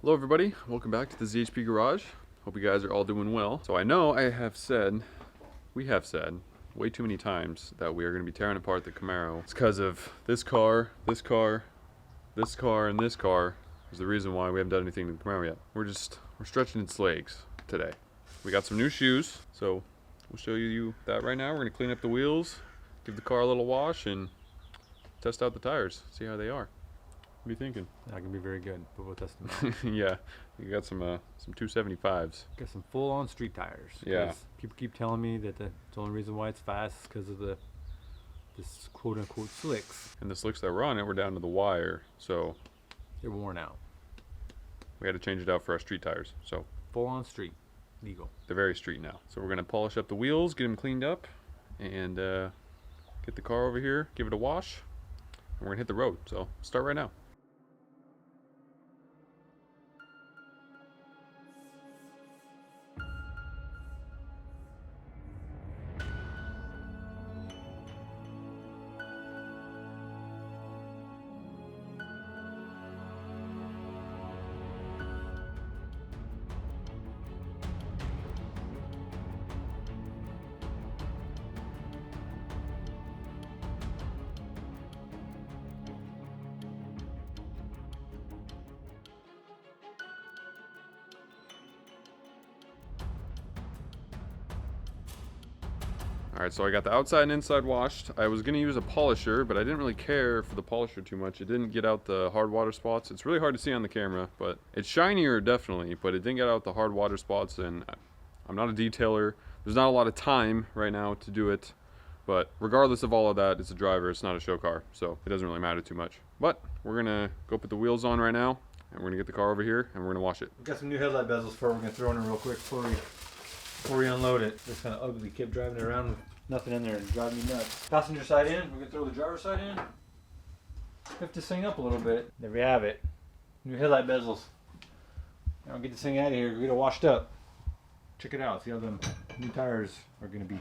Hello everybody, welcome back to the ZHP Garage. Hope you guys are all doing well. So I know we have said way too many times that we are going to be tearing apart the Camaro. It's because of this car, this car, this car, and this car is the reason why we haven't done anything to the Camaro yet. We're stretching its legs today. We got some new shoes, so we'll show you that right now. We're going to clean up the wheels, give the car a little wash, and test out the tires, see how they are. What are you thinking? That can be very good, but we'll test them out. Yeah, you got some 275s. Got some full-on street tires. Yeah. People keep telling me that the only reason why it's fast is because of this quote-unquote slicks. And the slicks that were on it were down to the wire, so They're worn out. we had to change it out for our street tires. So Full-on street, legal. they're very street now. So we're gonna polish up the wheels, get them cleaned up, and get the car over here, give it a wash, and we're gonna hit the road. So start right now. Alright, so I got the outside and inside washed. I was going to use a polisher, but I didn't really care for the polisher too much. It didn't get out the hard water spots. It's really hard to see on the camera, but it's shinier definitely, but it didn't get out the hard water spots, and I'm not a detailer. There's not a lot of time right now to do it, but regardless of all of that, it's a driver, it's not a show car, so it doesn't really matter too much. But we're going to go put the wheels on right now, and we're going to get the car over here, and we're going to wash it. We've got some new headlight bezels for it. We're going to throw in real quick before we unload it. It's kind of ugly. Kept driving it around with nothing in there and driving me nuts. Passenger side in. We're going to throw the driver's side in. Lift this thing up a little bit. There we have it. New headlight bezels. Now I'll get this thing out of here. Get it washed up. Check it out. See how them new tires are going to be.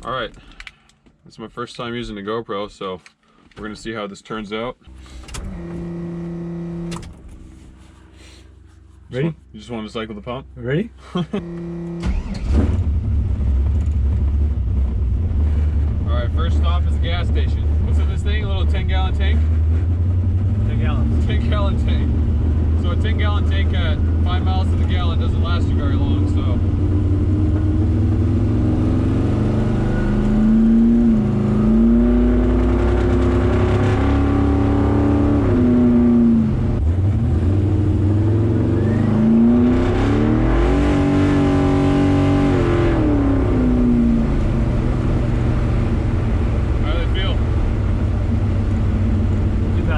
Alright, this is my first time using the GoPro, so we're going to see how this turns out. Ready? You just want to cycle the pump? Ready? Alright, first stop is the gas station. What's in this thing? A little 10-gallon tank? 10 gallons. 10-gallon tank. So a 10-gallon tank at 5 miles to the gallon doesn't last you very long, so...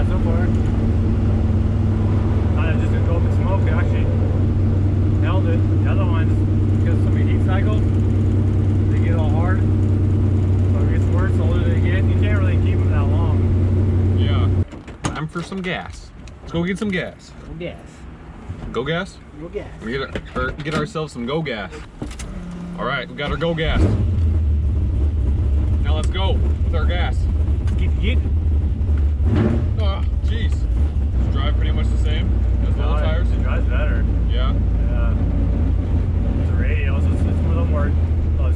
So far, I just didn't go up in smoke. It actually held it. The other ones, because of some heat cycles, they get all hard. So it gets worse the older they get. You can't really keep them that long. Yeah. Time for some gas. Let's go get some gas. Go gas. Go gas? Go gas. We get ourselves some go gas. All right, we got our go gas. Now let's go with our gas. Let's keep getting. Oh, jeez. Does it drive pretty much the same as the other tires? It drives better. Yeah. It's a radio, so it's a little more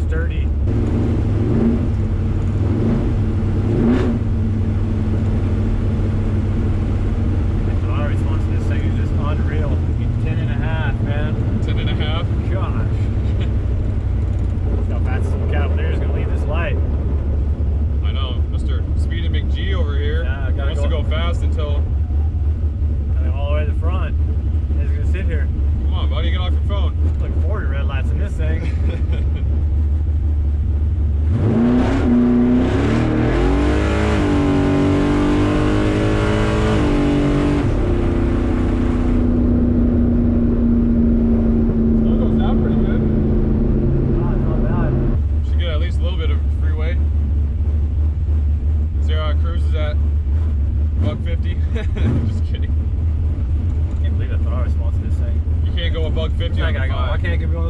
sturdy. The auto response to this thing is just unreal. 10.5, man. 10.5? Gosh. See how fast this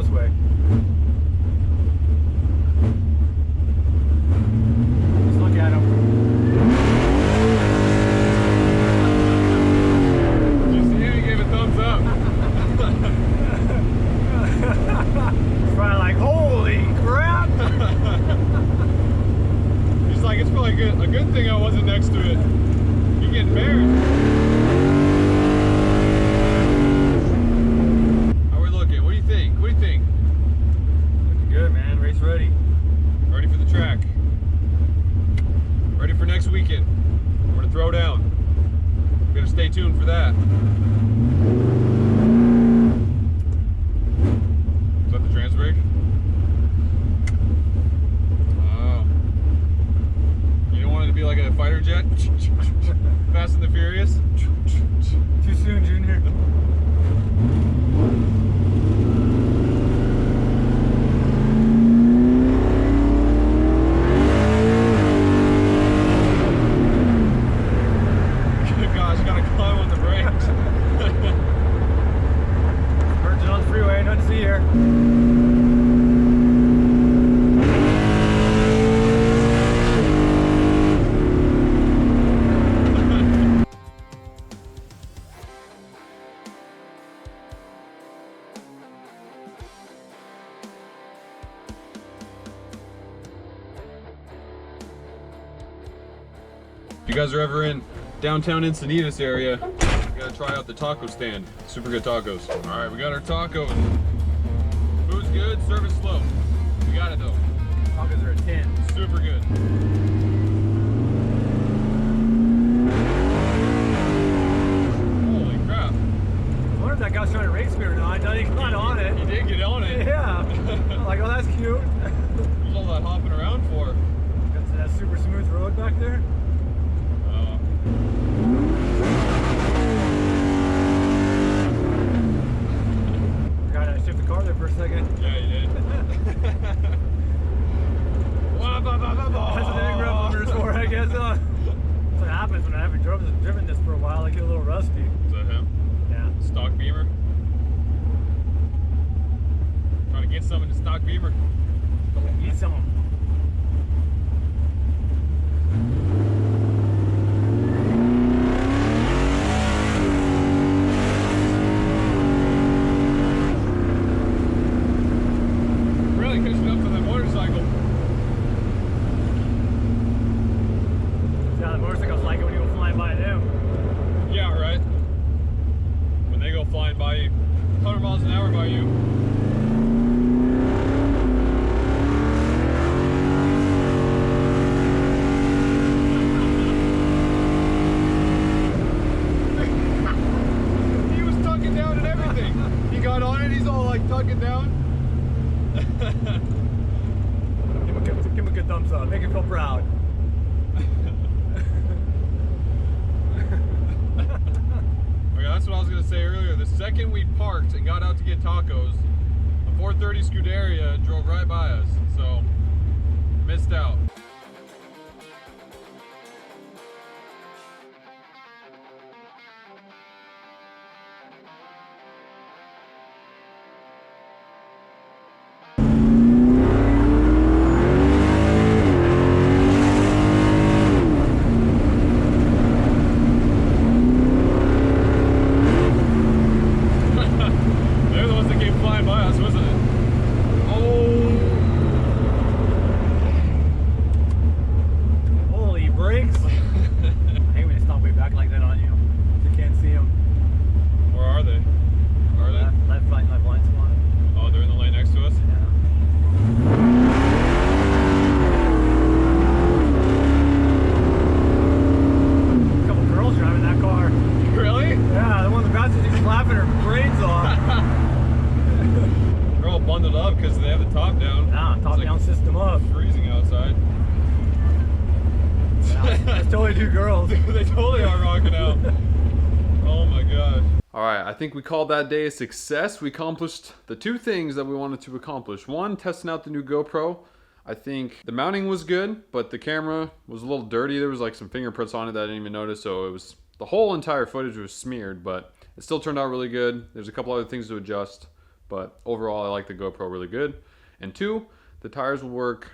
this way. Let's look at him. Did you see him? He gave a thumbs up. He's probably like, holy crap! He's like, it's probably a good thing I wasn't next to it. You get embarrassed. How are we looking? What do you think? What do you think? Looking good, man. Race ready. Ready for the track. Ready for next weekend. We're gonna throw down. We're gonna stay tuned for that. Is that the trans brake? Oh. You don't want it to be like a fighter jet? Fast and the Furious? Too soon, Junior. Gosh, gotta climb on the brakes. Virgin on the freeway, nothing to see here. If you guys are ever in downtown Encinitas area, you gotta try out the taco stand. Super good tacos. All right, we got our tacos. Food's good, service slow. We got it though. Tacos are a 10. Super good. Holy crap. I wonder if that guy's trying to race me or not. I thought he got on it. He did get on it. Yeah. I'm like, oh, that's cute. What's all that hopping around for? Got that super smooth road back there. Gotta shift the car there for a second. Yeah, you did. That's what the big rev limiter is for, I guess. That's what happens when I haven't driven this for a while. I get a little rusty. Is that him? Yeah. Stock Beamer? Trying to get some in the stock Beamer. Eat some of them. Really cushion up to the motorcycle. Yeah, the motorcycles like it when you go flying by them. Yeah, right. When they go flying by you, 100 miles an hour by you. He was tucking down and everything. He got on it, he's all like tucking down. Give him a good thumbs up. Make him feel proud. Okay, that's what I was gonna say earlier. The second we parked and got out to get tacos, a 430 Scuderia drove right by us, so missed out. They're the ones that came flying by us, wasn't it? Oh! Holy brakes. I hate when they stop way back like that on you. You can't see them. Where are they? Are they? Left blind spot. Oh, they're in the lane next to us? Yeah. A couple girls driving that car. Really? Yeah, the one in the passenger seat's laughing her brains off. They're all bundled up because they have the top down. Nah, top It's like down system up. freezing outside. That's totally two girls. They totally are rocking out. Oh my gosh. Alright, I think we called that day a success. We accomplished the two things that we wanted to accomplish. One, testing out the new GoPro. I think the mounting was good, but the camera was a little dirty. There was like some fingerprints on it that I didn't even notice, so it was, the whole entire footage was smeared, but it still turned out really good. There's a couple other things to adjust, But overall, I like the GoPro really good. And 2, the tires will work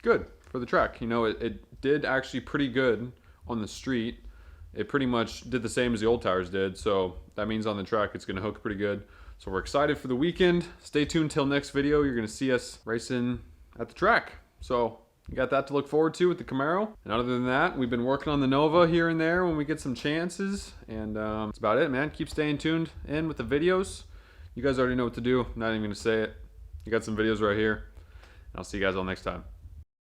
good for the track. You know, it did actually pretty good on the street. It pretty much did the same as the old tires did, so that means on the track it's going to hook pretty good. So we're excited for the weekend. Stay tuned till next video. You're going to see us racing at the track. So you got that to look forward to with the Camaro. And other than that, we've been working on the Nova here and there when we get some chances. And that's about it, man. Keep staying tuned in with the videos. You guys already know what to do. I'm not even going to say it. You got some videos right here. And I'll see you guys all next time.